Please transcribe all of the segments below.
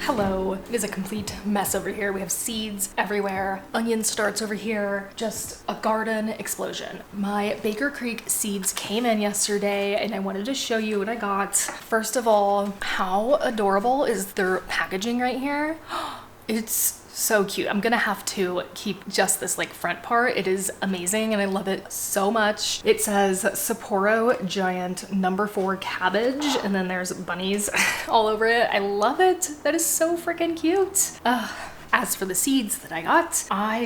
Hello. It is a complete mess over here. We have seeds everywhere, onion starts over here, just a garden explosion. My Baker Creek seeds came in yesterday and I wanted to show you what I got. First of all, how adorable is their packaging right here? It's so cute. I'm gonna have to keep just this like front part. It is amazing and I love it so much. It says Sapporo Giant No. 4 cabbage and then there's bunnies all over it. I love it. That is so freaking cute. As for the seeds that I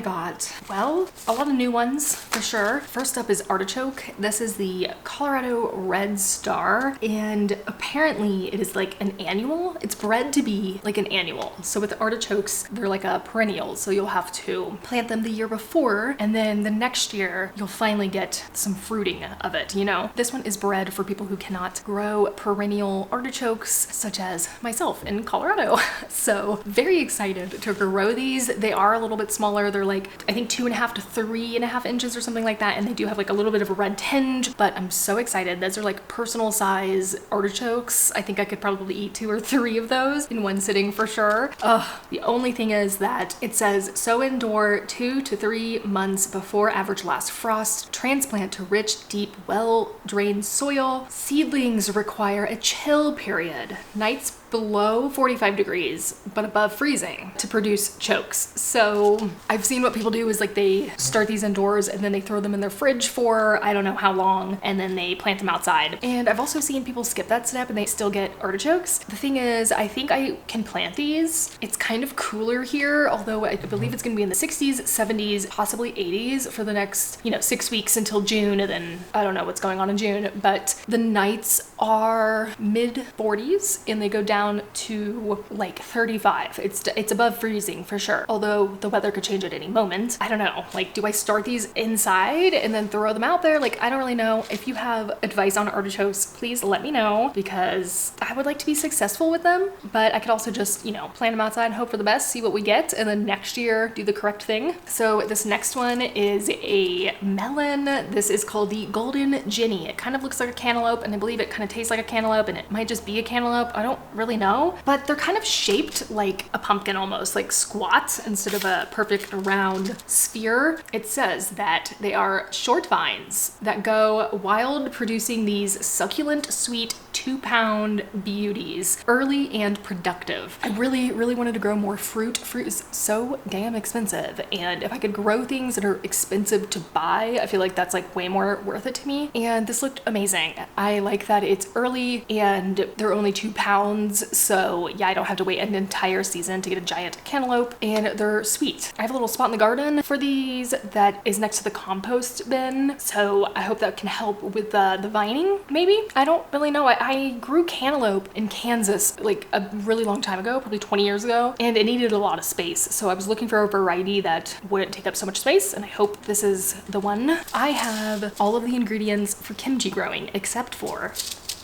got, well, a lot of new ones for sure. First up is artichoke. This is the Colorado Red Star, and apparently it is like an annual. It's bred to be like an annual. So with artichokes, they're like a perennial. So you'll have to plant them the year before, and then the next year you'll finally get some fruiting of it, you know? This one is bred for people who cannot grow perennial artichokes, such as myself in Colorado. So very excited to grow these. They are a little bit smaller. They're like, I think 2.5 to 3.5 inches or something like that. And they do have like a little bit of a red tinge, but I'm so excited. Those are like personal size artichokes. I think I could probably eat 2 or 3 of those in one sitting for sure. The only thing is that it says sow indoor 2 to 3 months before average last frost, transplant to rich, deep, well-drained soil. Seedlings require a chill period. Nights below 45 degrees, but above freezing to produce chokes. So I've seen what people do is like they start these indoors and then they throw them in their fridge for I don't know how long, and then they plant them outside. And I've also seen people skip that step and they still get artichokes. The thing is, I think I can plant these. It's kind of cooler here, although I believe it's gonna be in the 60s, 70s, possibly 80s for the next, 6 weeks until June, and then I don't know what's going on in June, but the nights are mid 40s and they go down to like 35. It's above freezing for sure, although the weather could change at any moment. I don't know, like, do I start these inside and then throw them out there? Like, I don't really know. If you have advice on artichokes, please let me know, because I would like to be successful with them, but I could also just, plant them outside and hope for the best, see what we get, and then next year do the correct thing. So this next one is a melon. This is called the Golden Ginny. It kind of looks like a cantaloupe, and I believe it kind of tastes like a cantaloupe, and it might just be a cantaloupe. I don't really know, but they're kind of shaped like a pumpkin, almost like squat instead of a perfect round sphere. It says that they are short vines that go wild, producing these succulent, sweet 2-pound beauties, early and productive. I really wanted to grow more fruit. Fruit is so damn expensive, and if I could grow things that are expensive to buy, I feel like that's like way more worth it to me. And this looked amazing. I like that it's early and they're only 2 pounds, so yeah, I don't have to wait an entire season to get a giant cantaloupe, and they're sweet. I have a little spot in the garden for these that is next to the compost bin, so I hope that can help with the vining, maybe? I don't really know. I grew cantaloupe in Kansas like a really long time ago, probably 20 years ago, and it needed a lot of space, so I was looking for a variety that wouldn't take up so much space, and I hope this is the one. I have all of the ingredients for kimchi growing except for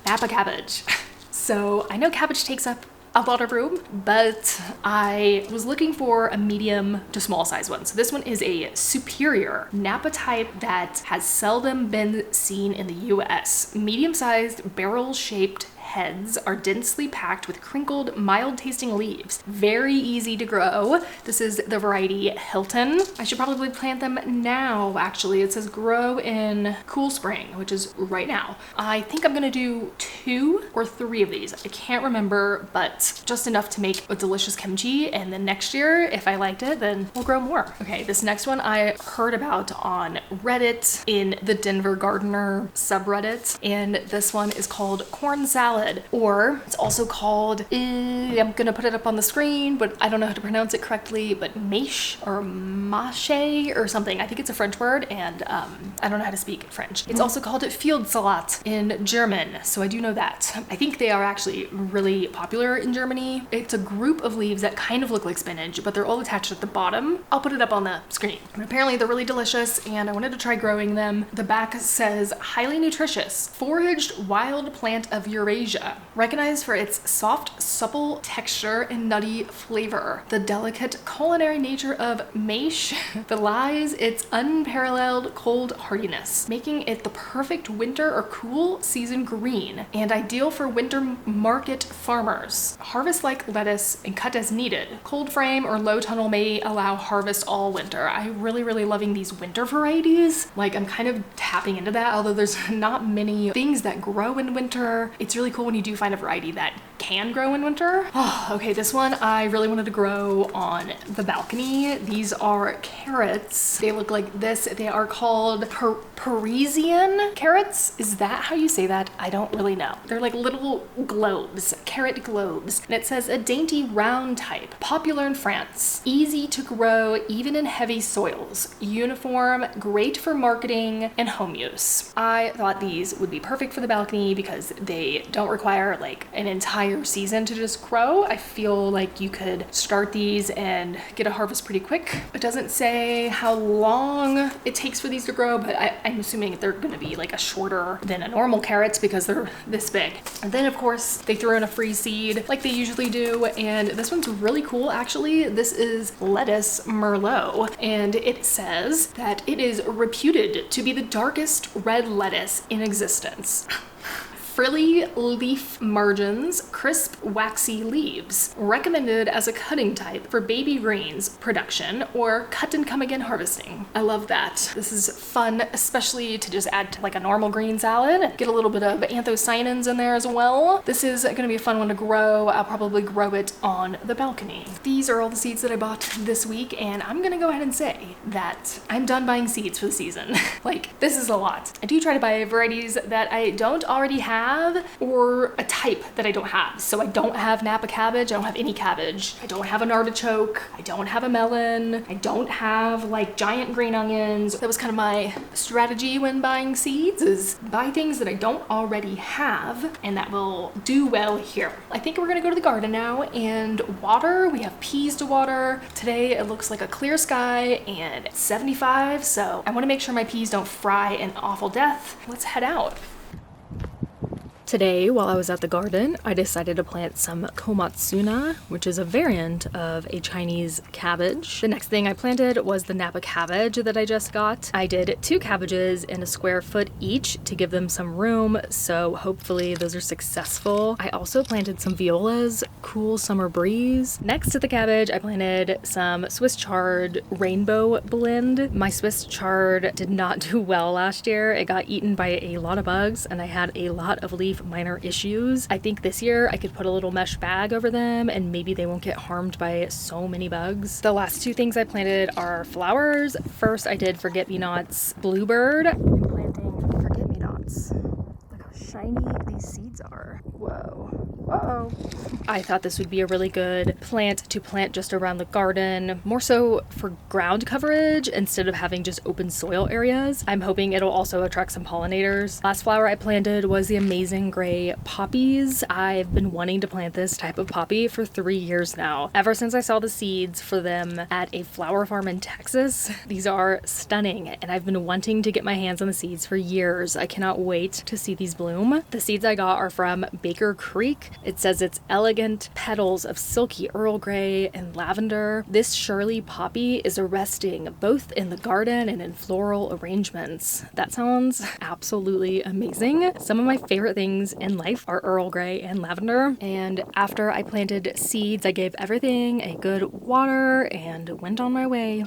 Napa cabbage. So I know cabbage takes up a lot of room, but I was looking for a medium to small size one. So this one is a superior Napa type that has seldom been seen in the US. Medium-sized barrel-shaped heads are densely packed with crinkled, mild-tasting leaves. Very easy to grow. This is the variety Hilton. I should probably plant them now, actually. It says grow in cool spring, which is right now. I think I'm gonna do 2 or 3 of these. I can't remember, but just enough to make a delicious kimchi, and then next year, if I liked it, then we'll grow more. Okay, this next one I heard about on Reddit in the Denver Gardener subreddit, and this one is called corn salad. Or it's also called, I'm gonna put it up on the screen, but I don't know how to pronounce it correctly, but mâche or mâche or something. I think it's a French word, and I don't know how to speak French. It's also called field salat in German, so I do know that. I think they are actually really popular in Germany. It's a group of leaves that kind of look like spinach, but they're all attached at the bottom. I'll put it up on the screen. But apparently they're really delicious, and I wanted to try growing them. The back says highly nutritious, foraged wild plant of Eurasia. kombucha. Recognized for its soft, supple texture and nutty flavor, the delicate culinary nature of maiche belies its unparalleled cold hardiness, making it the perfect winter or cool season green and ideal for winter market farmers. Harvest like lettuce and cut as needed. Cold frame or low tunnel may allow harvest all winter. I really loving these winter varieties. Like, I'm kind of tapping into that, although there's not many things that grow in winter. It's really cool when you do find a variety that can grow in winter. Oh, okay, this one I really wanted to grow on the balcony. These are carrots. They look like this. They are called Parisian carrots. Is that how you say that? I don't really know. They're like little globes, carrot globes. And it says a dainty round type, popular in France, easy to grow even in heavy soils, uniform, great for marketing and home use. I thought these would be perfect for the balcony because they don't require like an entire season to just grow. I feel like you could start these and get a harvest pretty quick. It doesn't say how long it takes for these to grow, but I'm assuming they're going to be like a shorter than a normal carrots because they're this big. And then of course they threw in a free seed like they usually do, and this one's really cool actually. This is lettuce merlot, and it says that it is reputed to be the darkest red lettuce in existence. Frilly leaf margins, crisp, waxy leaves. Recommended as a cutting type for baby greens production or cut and come again harvesting. I love that. This is fun, especially to just add to like a normal green salad. Get a little bit of anthocyanins in there as well. This is gonna be a fun one to grow. I'll probably grow it on the balcony. These are all the seeds that I bought this week, and I'm gonna go ahead and say that I'm done buying seeds for the season. Like, this is a lot. I do try to buy varieties that I don't already have or a type that I don't have. So I don't have Napa cabbage. I don't have any cabbage. I don't have an artichoke. I don't have a melon. I don't have like giant green onions. That was kind of my strategy when buying seeds, is buy things that I don't already have and that will do well here. I think we're gonna go to the garden now and water. We have peas to water. Today it looks like a clear sky and it's 75, so I wanna make sure my peas don't fry an awful death. Let's head out. Today, while I was at the garden, I decided to plant some komatsuna, which is a variant of a Chinese cabbage. The next thing I planted was the Napa cabbage that I just got. I did 2 cabbages in a square foot each to give them some room, so hopefully those are successful. I also planted some violas, cool summer breeze. Next to the cabbage, I planted some Swiss chard rainbow blend. My Swiss chard did not do well last year. It got eaten by a lot of bugs, and I had a lot of leaf minor issues. I think this year I could put a little mesh bag over them and maybe they won't get harmed by so many bugs. The last 2 things I planted are flowers. First I did forget-me-nots bluebird. I'm planting forget-me-nots. Look how shiny these seeds are. Whoa. Uh-oh. I thought this would be a really good plant to plant just around the garden, more so for ground coverage instead of having just open soil areas. I'm hoping it'll also attract some pollinators. Last flower I planted was the amazing gray poppies. I've been wanting to plant this type of poppy for 3 years now, ever since I saw the seeds for them at a flower farm in Texas. These are stunning, and I've been wanting to get my hands on the seeds for years. I cannot wait to see these bloom. The seeds I got are from Baker Creek. It says it's elegant petals of silky Earl Grey and lavender. This Shirley poppy is arresting both in the garden and in floral arrangements. That sounds absolutely amazing. Some of my favorite things in life are Earl Grey and lavender. And after I planted seeds, I gave everything a good water and went on my way.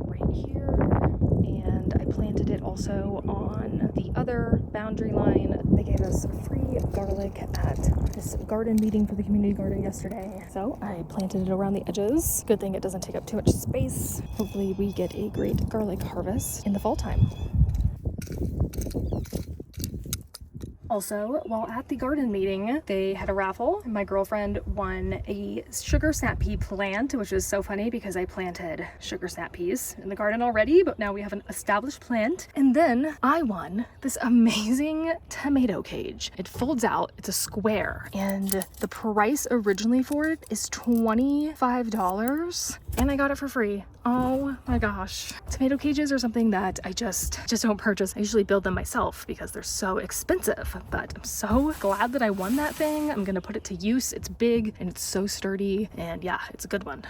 Right here, and I planted it also on the other boundary line. They gave us free garlic at this garden meeting for the community garden yesterday, so I planted it around the edges. Good thing it doesn't take up too much space. Hopefully we get a great garlic harvest in the fall time. Also, while at the garden meeting, they had a raffle. My girlfriend won a sugar snap pea plant, which is so funny because I planted sugar snap peas in the garden already, but now we have an established plant. And then I won this amazing tomato cage. It folds out, it's a square, and the price originally for it is $25, and I got it for free. Oh my gosh. Tomato cages are something that I just don't purchase. I usually build them myself because they're so expensive, but I'm so glad that I won that thing. I'm gonna put it to use. It's big and it's so sturdy, and yeah, it's a good one.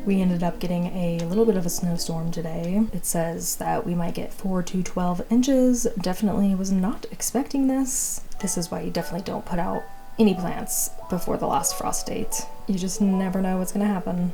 We ended up getting a little bit of a snowstorm today. It says that we might get 4 to 12 inches. Definitely was not expecting this. This is why you definitely don't put out any plants before the last frost date. You just never know what's gonna happen.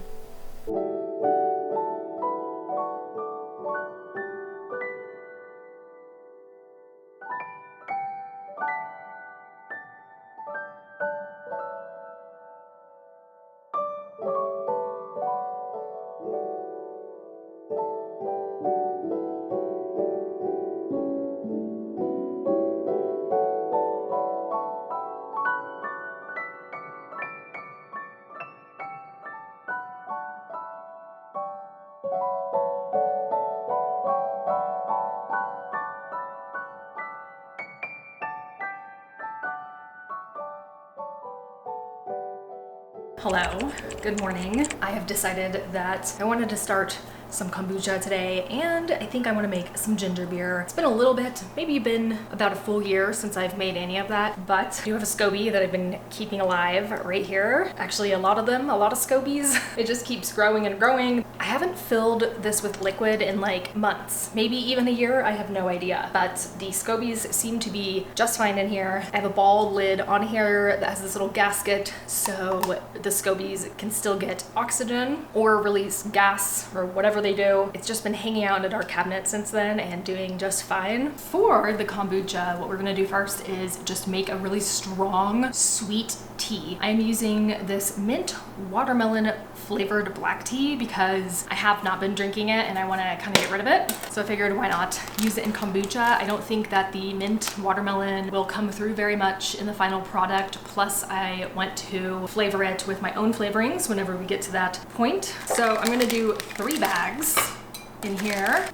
Hello, good morning. I have decided that I wanted to start some kombucha today, and I think I want to make some ginger beer. It's been a little bit, maybe been about a full year since I've made any of that, but I do have a SCOBY that I've been keeping alive right here. Actually, a lot of SCOBYs. It just keeps growing and growing. I haven't filled this with liquid in like months, maybe even a year, I have no idea, but the SCOBYs seem to be just fine in here. I have a ball lid on here that has this little gasket, so the SCOBYs can still get oxygen or release gas or whatever they do. It's just been hanging out in a dark cabinet since then and doing just fine. For the kombucha, what we're gonna do first is just make a really strong, sweet tea. I'm using this mint watermelon flavored black tea because I have not been drinking it and I want to kind of get rid of it. So I figured why not use it in kombucha. I don't think that the mint watermelon will come through very much in the final product. Plus I want to flavor it with my own flavorings whenever we get to that point. So I'm gonna do 3 bags in here.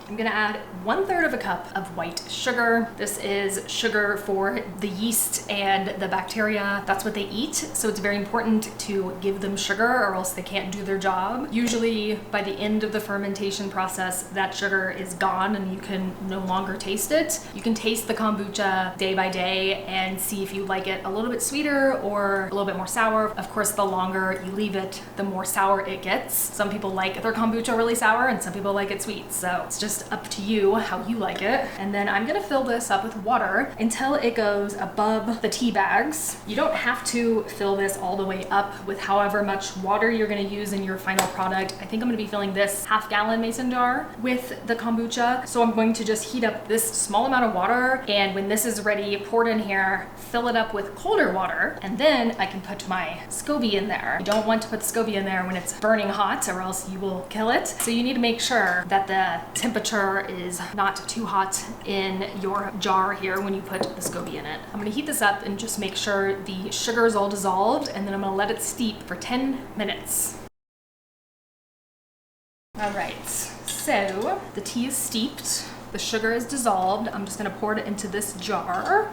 I'm gonna add 1/3 of a cup of white sugar. This is sugar for the yeast and the bacteria. That's what they eat. So it's very important to give them sugar or else they can't do their job. Usually by the end of the fermentation process, that sugar is gone and you can no longer taste it. You can taste the kombucha day by day and see if you like it a little bit sweeter or a little bit more sour. Of course, the longer you leave it, the more sour it gets. Some people like their kombucha really sour and some people like it sweet. So it's just up to you how you like it. And then I'm gonna fill this up with water until it goes above the tea bags. You don't have to fill this all the way up with however much water you're gonna use in your final product. I think I'm gonna be filling this 1/2 gallon mason jar with the kombucha. So I'm going to just heat up this small amount of water, and when this is ready, pour it in here, fill it up with colder water, and then I can put my SCOBY in there. You don't want to put the SCOBY in there when it's burning hot or else you will kill it. So you need to make sure that the temperature temperature is not too hot in your jar here when you put the SCOBY in it. I'm gonna heat this up and just make sure the sugar is all dissolved, and then I'm gonna let it steep for 10 minutes. All right, so the tea is steeped, the sugar is dissolved. I'm just gonna pour it into this jar.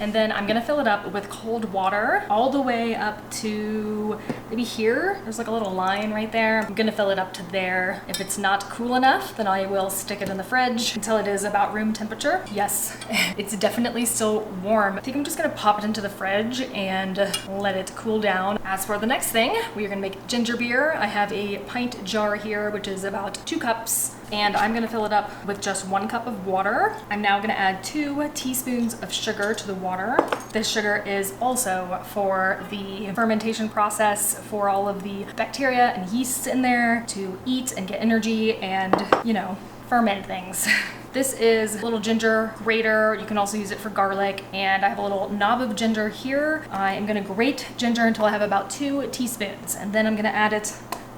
And then I'm gonna fill it up with cold water all the way up to maybe here. There's like a little line right there. I'm gonna fill it up to there. If it's not cool enough, then I will stick it in the fridge until it is about room temperature. Yes, it's definitely still warm. I think I'm just gonna pop it into the fridge and let it cool down. As for the next thing, we are gonna make ginger beer. I have a pint jar here, which is about 2 cups. And I'm gonna fill it up with just 1 cup of water. I'm now gonna add 2 teaspoons of sugar to the water. This sugar is also for the fermentation process, for all of the bacteria and yeasts in there to eat and get energy and, you know, ferment things. This is a little ginger grater. You can also use it for garlic. And I have a little knob of ginger here. I am gonna grate ginger until I have about 2 teaspoons, and then I'm gonna add it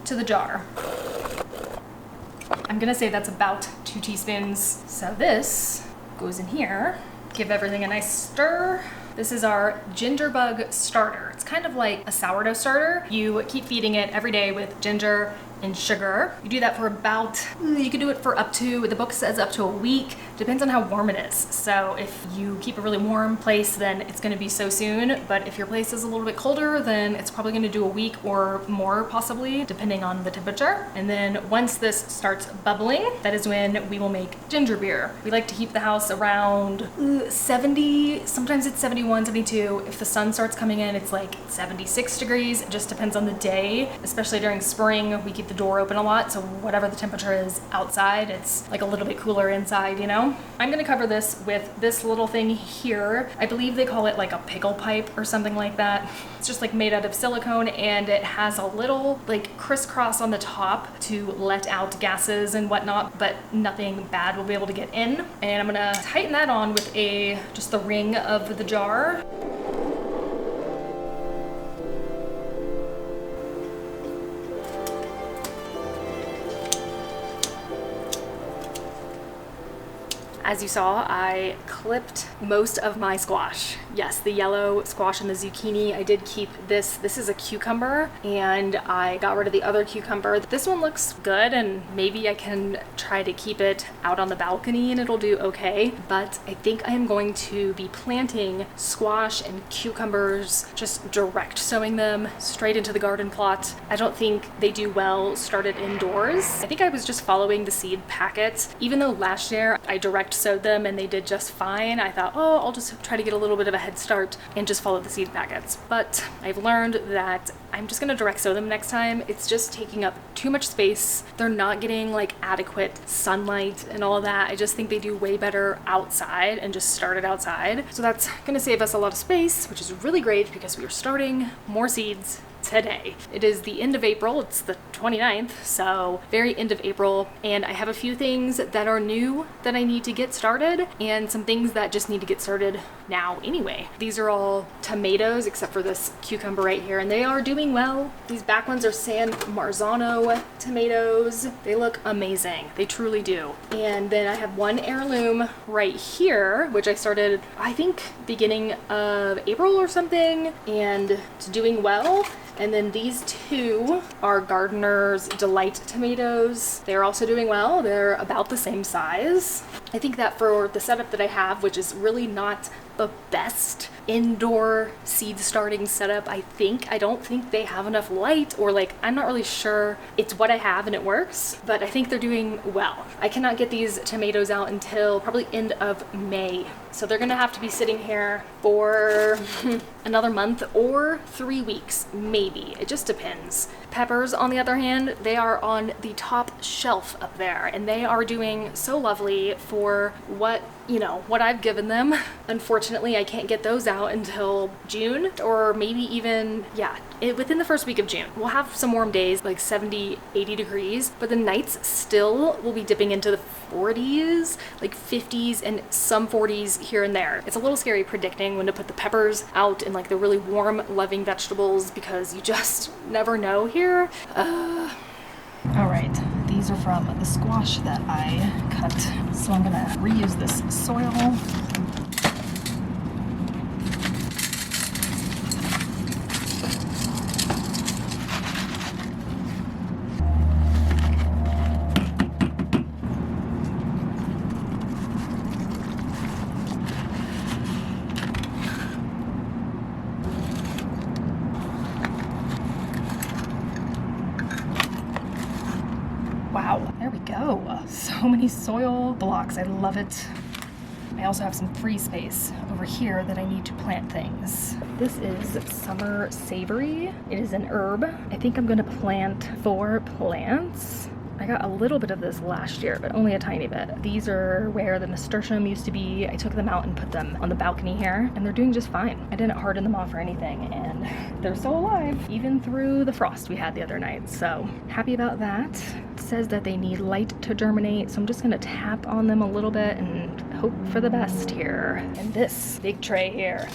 to the jar. I'm gonna say that's about 2 teaspoons. So this goes in here. Give everything a nice stir. This is our ginger bug starter. It's kind of like a sourdough starter. You keep feeding it every day with ginger and sugar. You do that for about, you can do it for up to, the book says up to a week. Depends on how warm it is. So if you keep a really warm place, then it's gonna be so soon. But if your place is a little bit colder, then it's probably gonna do a week or more possibly, depending on the temperature. And then once this starts bubbling, that is when we will make ginger beer. We like to keep the house around 70, sometimes it's 71, 72. If the sun starts coming in, it's like 76 degrees. It just depends on the day, especially during spring. We keep the door open a lot, so whatever the temperature is outside, it's like a little bit cooler inside, you know? I'm gonna cover this with this little thing here. I believe they call it like a pickle pipe or something like that. It's just like made out of silicone, and it has a little like crisscross on the top to let out gases and whatnot, but nothing bad will be able to get in. And I'm gonna tighten that on with just the ring of the jar. As you saw, I clipped most of my squash. Yes, the yellow squash and the zucchini. I did keep this. This is a cucumber, and I got rid of the other cucumber. This one looks good, and maybe I can try to keep it out on the balcony and it'll do okay. But I think I am going to be planting squash and cucumbers, just direct sowing them straight into the garden plot. I don't think they do well started indoors. I think I was just following the seed packets. Even though last year I direct sowed them and they did just fine, I thought, oh, I'll just try to get a little bit of a head start and just follow the seed packets. But I've learned that I'm just gonna direct sow them next time. It's just taking up too much space. They're not getting like adequate sunlight and all of that. I just think they do way better outside and just started outside. So that's gonna save us a lot of space, which is really great because we are starting more seeds today. It is the end of April, it's the 29th, so very end of April, and I have a few things that are new that I need to get started and some things that just need to get started now anyway. These are all tomatoes except for this cucumber right here, and they are doing well. These back ones are San Marzano tomatoes. They look amazing, they truly do. And then I have one heirloom right here, which I started I think beginning of April or something, and it's doing well. And then these two are Gardener's Delight tomatoes. They're also doing well. They're about the same size. I think that for the setup that I have, which is really not the best indoor seed starting setup, I don't think they have enough light, or like, I'm not really sure. It's what I have and it works, but I think they're doing well. I cannot get these tomatoes out until probably end of May. So they're gonna have to be sitting here for another month or 3 weeks, maybe. It just depends. Peppers, on the other hand, they are on the top shelf up there, and they are doing so lovely for what I've given them. Unfortunately, I can't get those out until June, or maybe even, within the first week of June. We'll have some warm days, like 70, 80 degrees, but the nights still will be dipping into the 40s, like 50s, and some 40s here and there. It's a little scary predicting when to put the peppers out and like the really warm, loving vegetables, because you just never know here. All right, these These are from the squash that I cut. So I'm gonna reuse this soil. Wow, there we go. So many soil blocks, I love it. I also have some free space over here that I need to plant things. This is summer savory. It is an herb. I think I'm gonna plant 4 plants. I got a little bit of this last year, but only a tiny bit. These are where the nasturtium used to be. I took them out and put them on the balcony here, and they're doing just fine. I didn't harden them off or anything, and they're still alive, even through the frost we had the other night. So happy about that. It says that they need light to germinate, so I'm just gonna tap on them a little bit and hope for the best here. And this big tray here,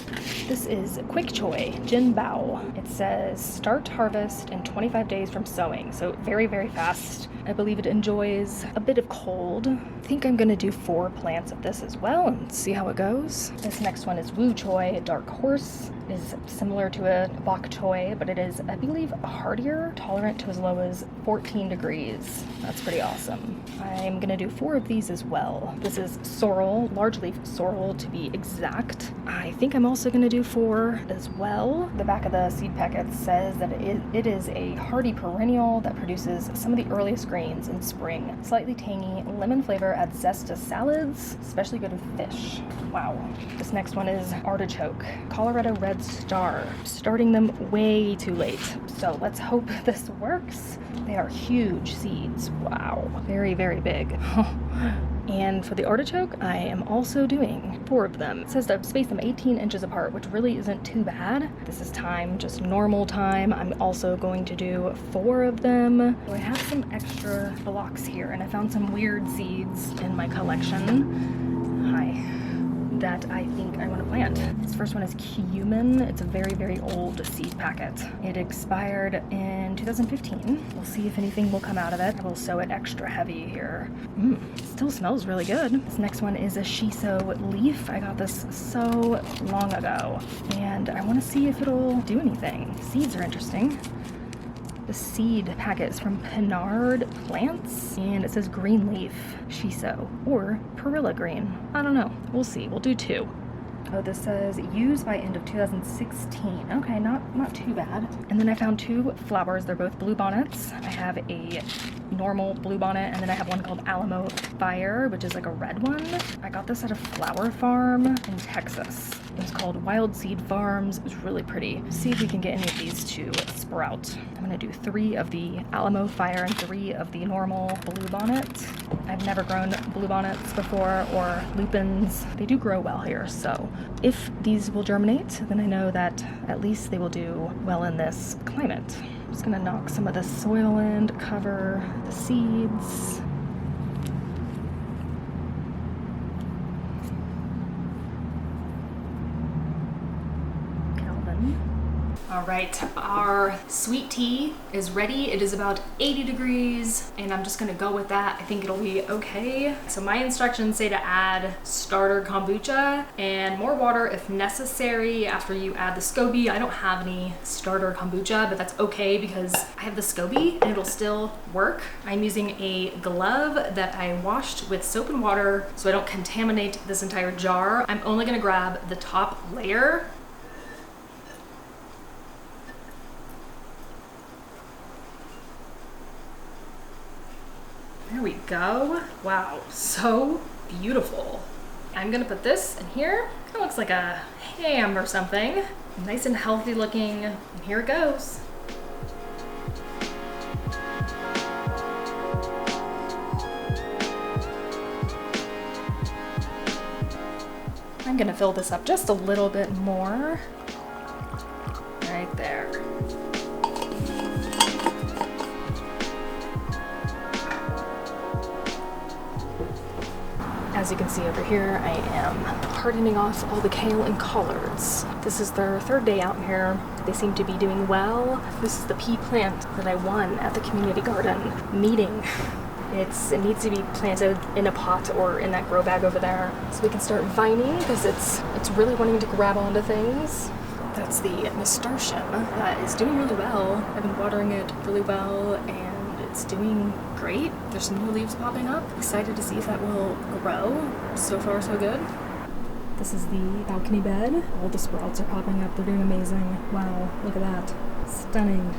this is quick choy jin bao. It says start harvest in 25 days from sowing, so very, very fast. I believe it enjoys a bit of cold. I think I'm gonna do 4 plants of this as well and see how it goes. This next one is wu choy dark horse. It is similar to a bok choy, but it is, I believe, hardier, tolerant to as low as 14 degrees. That's pretty awesome. I'm gonna do 4 of these as well. This is sorrel, large leaf sorrel to be exact. I think I'm also gonna do 4 as well. The back of the seed packet says that it is a hardy perennial that produces some of the earliest grains in spring. Slightly tangy, lemon flavor adds zest to salads, especially good with fish. Wow. This next one is artichoke, Colorado Red Star. Starting them way too late, so let's hope this works. They are huge seeds. Wow. Very, very big. And for the artichoke, I am also doing 4 of them. It says to space them 18 inches apart, which really isn't too bad. This is time, just normal time. I'm also going to do 4 of them. So I have some extra blocks here, and I found some weird seeds in my collection. That I think I want to plant. This first one is cumin. It's a very, very old seed packet. It expired in 2015. We'll see if anything will come out of it. I will sow it extra heavy here. Still smells really good. This next one is a shiso leaf. I got this so long ago, and I want to see if it'll do anything. Seeds are interesting. The seed packet is from Pinard Plants, and it says green leaf shiso or perilla green. I don't know. We'll see. We'll do 2. Oh, this says used by end of 2016. Okay, not too bad. And then I found 2 flowers. They're both blue bonnets. I have a normal blue bonnet, and then I have one called Alamo Fire, which is like a red one. I got this at a flower farm in Texas. It's called Wild Seed Farms. It was really pretty. See if we can get any of these to sprout. I'm gonna do 3 of the Alamo Fire and 3 of the normal blue bonnet. I've never grown blue bonnets before, or lupins. They do grow well here, so if these will germinate, then I know that at least they will do well in this climate. I'm just gonna knock some of the soil in to cover the seeds. All right, our sweet tea is ready. It is about 80 degrees, and I'm just gonna go with that. I think it'll be okay. So my instructions say to add starter kombucha and more water if necessary after you add the SCOBY. I don't have any starter kombucha, but that's okay because I have the SCOBY and it'll still work. I'm using a glove that I washed with soap and water so I don't contaminate this entire jar. I'm only gonna grab the top layer. There we go. Wow, so beautiful. I'm gonna put this in here. Kind of looks like a ham or something. Nice and healthy looking. And here it goes. I'm gonna fill this up just a little bit more. Right there. As you can see over here, I am hardening off all the kale and collards. This is their 3rd day out here. They seem to be doing well. This is the pea plant that I won at the community garden meeting. It needs to be planted in a pot or in that grow bag over there. So we can start vining because it's really wanting to grab onto things. That's the nasturtium that is doing really well. I've been watering it really well and it's doing great. There's some new leaves popping up. Excited to see if that will grow. So far so good. This is the balcony bed. All the sprouts are popping up. They're doing amazing. Wow, look at that. Stunning.